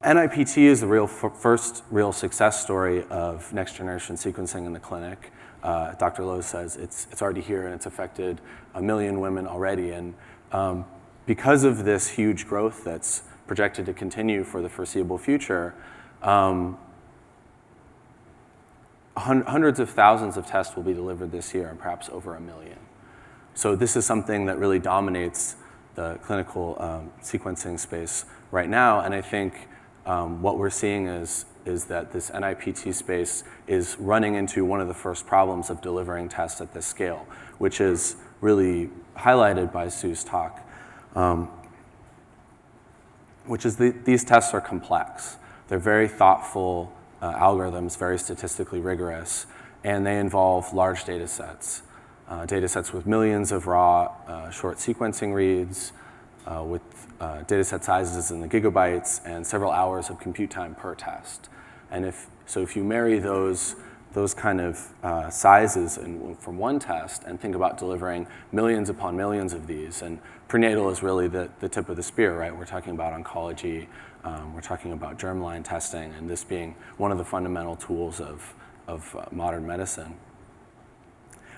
NIPT is the first real success story of next-generation sequencing in the clinic. Dr. Lowe says it's already here and it's affected 1 million women already. And because of this huge growth that's projected to continue for the foreseeable future, hundreds of thousands of tests will be delivered this year, and perhaps over 1 million. So this is something that really dominates the clinical sequencing space right now, and I think what we're seeing is that this NIPT space is running into one of the first problems of delivering tests at this scale, which is really highlighted by Sue's talk, which is these tests are complex. They're very thoughtful algorithms, very statistically rigorous, and they involve large data sets with millions of raw short sequencing reads, with data set sizes in the gigabytes and several hours of compute time per test. And if you marry those kind of sizes from one test and think about delivering millions upon millions of these, and prenatal is really the tip of the spear, right? We're talking about oncology, we're talking about germline testing, and this being one of the fundamental tools of modern medicine.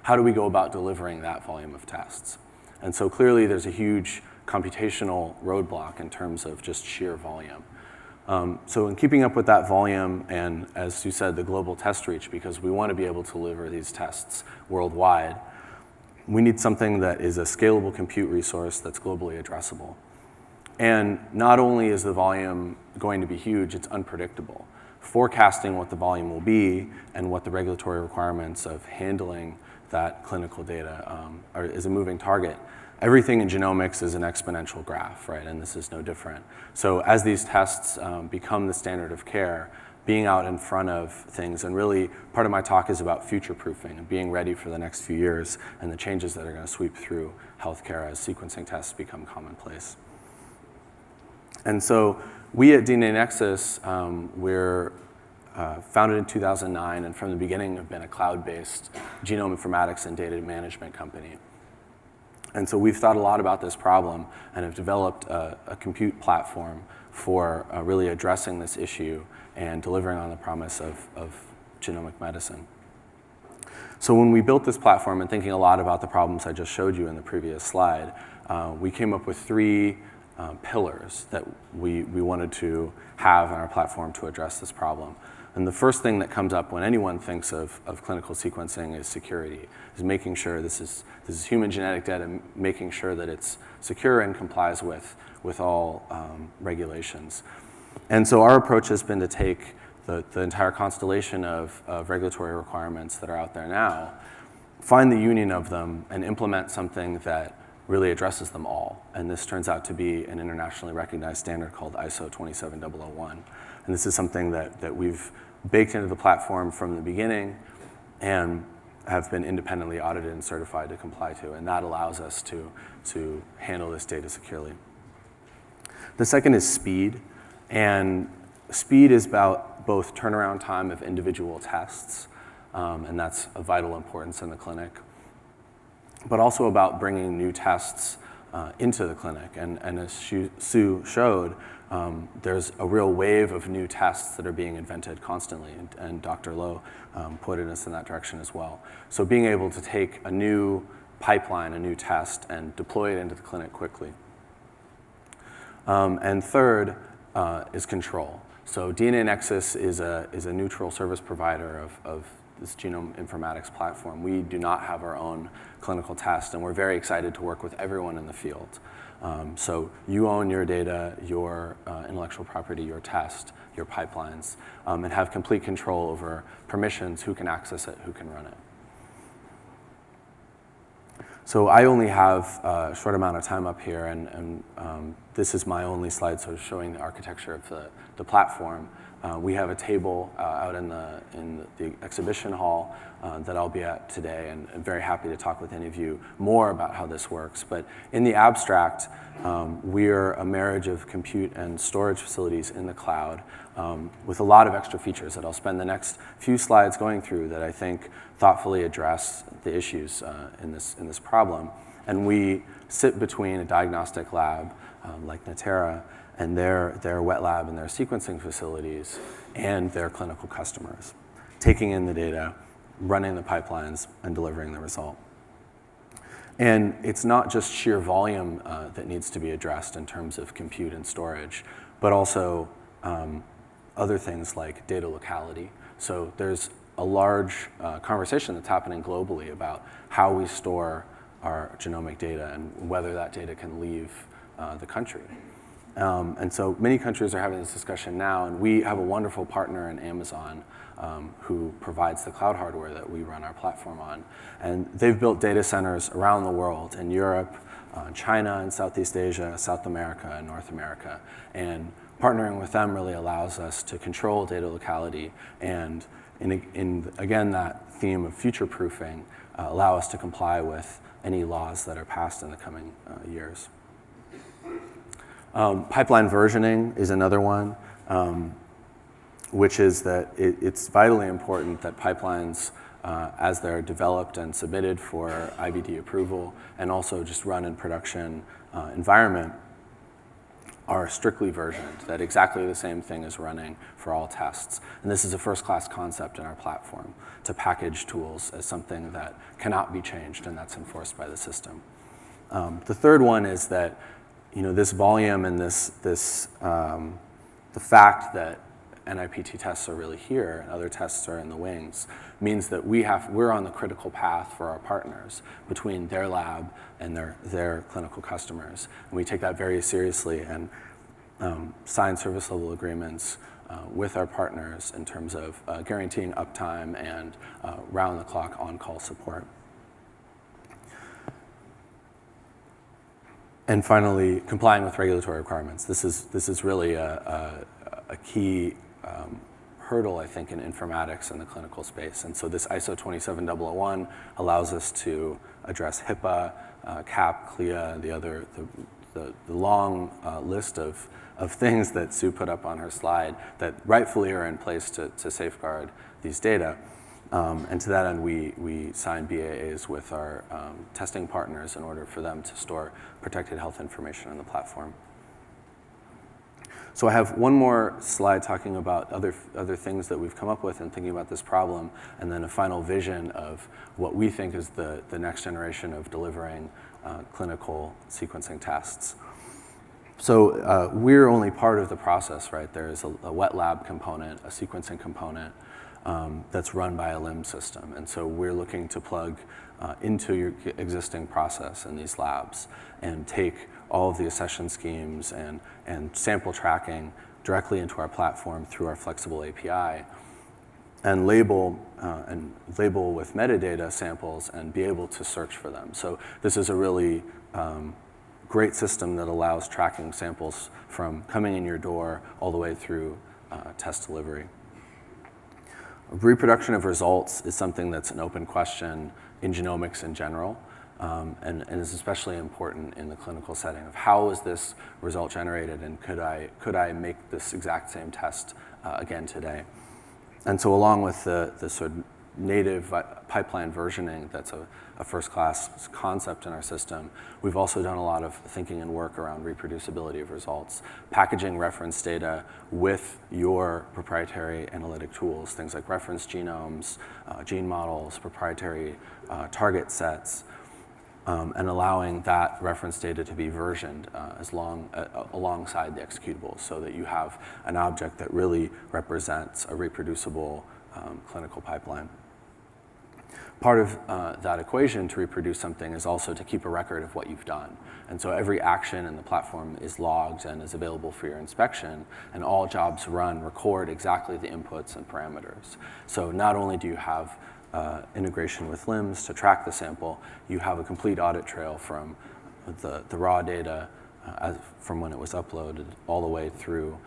How do we go about delivering that volume of tests? And so clearly there's a huge computational roadblock in terms of just sheer volume. So in keeping up with that volume and, as you said, the global test reach, because we want to be able to deliver these tests worldwide, we need something that is a scalable compute resource that's globally addressable. And not only is the volume going to be huge, it's unpredictable. Forecasting what the volume will be and what the regulatory requirements of handling that clinical data is a moving target. Everything in genomics is an exponential graph, right? And this is no different. So as these tests become the standard of care, being out in front of things, and really part of my talk is about future-proofing and being ready for the next few years and the changes that are going to sweep through healthcare as sequencing tests become commonplace. And so we at DNAnexus, we're founded in 2009, and from the beginning have been a cloud-based genome informatics and data management company. And so we've thought a lot about this problem and have developed a compute platform for really addressing this issue and delivering on the promise of genomic medicine. So when we built this platform and thinking a lot about the problems I just showed you in the previous slide, we came up with 3 pillars that we wanted to have in our platform to address this problem. And the first thing that comes up when anyone thinks of clinical sequencing is security, is making sure this is human genetic data, making sure that it's secure and complies with all regulations. And so our approach has been to take the entire constellation of regulatory requirements that are out there now, find the union of them, and implement something that really addresses them all. And this turns out to be an internationally recognized standard called ISO 27001. And this is something that we've baked into the platform from the beginning and have been independently audited and certified to comply to. And that allows us to handle this data securely. The second is speed. And speed is about both turnaround time of individual tests, and that's of vital importance in the clinic, but also about bringing new tests into the clinic. And as Sue showed, there's a real wave of new tests that are being invented constantly, and Dr. Lowe pointed us in that direction as well. So being able to take a new pipeline, a new test, and deploy it into the clinic quickly. And third is control. So DNAnexus is a neutral service provider of this genome informatics platform. We do not have our own clinical test, and we're very excited to work with everyone in the field. So you own your data, your intellectual property, your test, your pipelines, and have complete control over permissions, who can access it, who can run it. So I only have a short amount of time up here, and this is my only slide sort of showing the architecture of the platform. We have a table out in the exhibition hall that I'll be at today, and I'm very happy to talk with any of you more about how this works. But in the abstract, we're a marriage of compute and storage facilities in the cloud with a lot of extra features that I'll spend the next few slides going through that I think thoughtfully address the issues in this problem. And we sit between a diagnostic lab like Natera and their wet lab and their sequencing facilities and their clinical customers, taking in the data, running the pipelines, and delivering the result. And it's not just sheer volume that needs to be addressed in terms of compute and storage, but also other things like data locality. So there's a large conversation that's happening globally about how we store our genomic data and whether that data can leave the country. And so many countries are having this discussion now, and we have a wonderful partner in Amazon who provides the cloud hardware that we run our platform on. And they've built data centers around the world, in Europe, China and Southeast Asia, South America and North America. And partnering with them really allows us to control data locality and, in again, that theme of future-proofing, allow us to comply with any laws that are passed in the coming years. Pipeline versioning is another one, which is that it's vitally important that pipelines, as they're developed and submitted for IVD approval and also just run in production environment, are strictly versioned, that exactly the same thing is running for all tests. And this is a first-class concept in our platform, to package tools as something that cannot be changed and that's enforced by the system. The third one is that this volume and the fact that NIPT tests are really here and other tests are in the wings means that we're on the critical path for our partners between their lab and their clinical customers. And we take that very seriously and sign service level agreements with our partners in terms of guaranteeing uptime and round-the-clock on-call support. And finally, complying with regulatory requirements. This is really a key hurdle, I think, in informatics in the clinical space. And so this ISO 27001 allows us to address HIPAA, CAP, CLIA, the long list of things that Sue put up on her slide that rightfully are in place to safeguard these data. And to that end, we sign BAAs with our testing partners in order for them to store protected health information on the platform. So I have one more slide talking about other things that we've come up with in thinking about this problem, and then a final vision of what we think is the next generation of delivering clinical sequencing tests. So we're only part of the process, right? There's a wet lab component, a sequencing component, that's run by a LIMS system. And so we're looking to plug into your existing process in these labs and take all of the accession schemes and sample tracking directly into our platform through our flexible API and label with metadata samples and be able to search for them. So this is a really great system that allows tracking samples from coming in your door all the way through test delivery. Reproduction of results is something that's an open question in genomics in general, and is especially important in the clinical setting of how was this result generated and could I make this exact same test again today? And so along with the sort of native pipeline versioning that's a first-class concept in our system, we've also done a lot of thinking and work around reproducibility of results, packaging reference data with your proprietary analytic tools, things like reference genomes, gene models, proprietary target sets, and allowing that reference data to be versioned alongside the executables so that you have an object that really represents a reproducible clinical pipeline. Part of that equation to reproduce something is also to keep a record of what you've done. And so every action in the platform is logged and is available for your inspection, and all jobs run record exactly the inputs and parameters. So not only do you have integration with LIMS to track the sample, you have a complete audit trail from the raw data from when it was uploaded all the way through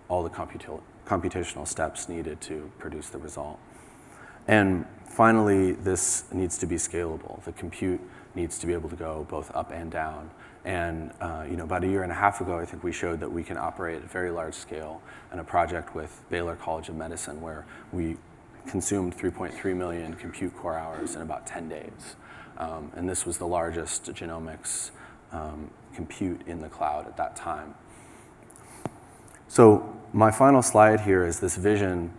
all the computational steps needed to produce the result. And finally, this needs to be scalable. The compute needs to be able to go both up and down. And about a year and a half ago, I think we showed that we can operate at a very large scale in a project with Baylor College of Medicine where we consumed 3.3 million compute core hours in about 10 days. And this was the largest genomics compute in the cloud at that time. So my final slide here is this vision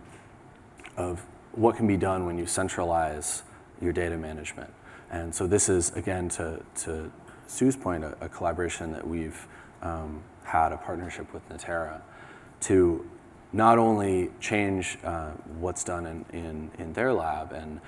of what can be done when you centralize your data management. And so this is, again, to Sue's point, a collaboration that we've had, a partnership with Natera, to not only change what's done in their lab and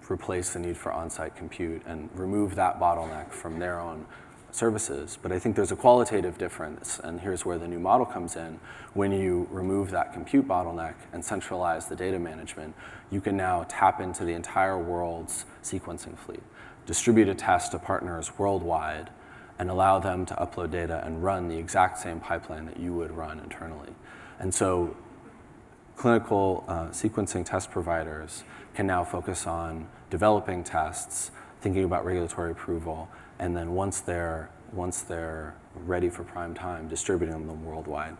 replace the need for on-site compute and remove that bottleneck from their own services, but I think there's a qualitative difference, and here's where the new model comes in. When you remove that compute bottleneck and centralize the data management, you can now tap into the entire world's sequencing fleet, distribute a test to partners worldwide, and allow them to upload data and run the exact same pipeline that you would run internally. And so clinical sequencing test providers can now focus on developing tests, thinking about regulatory approval, and then once they're ready for prime time, distributing them worldwide.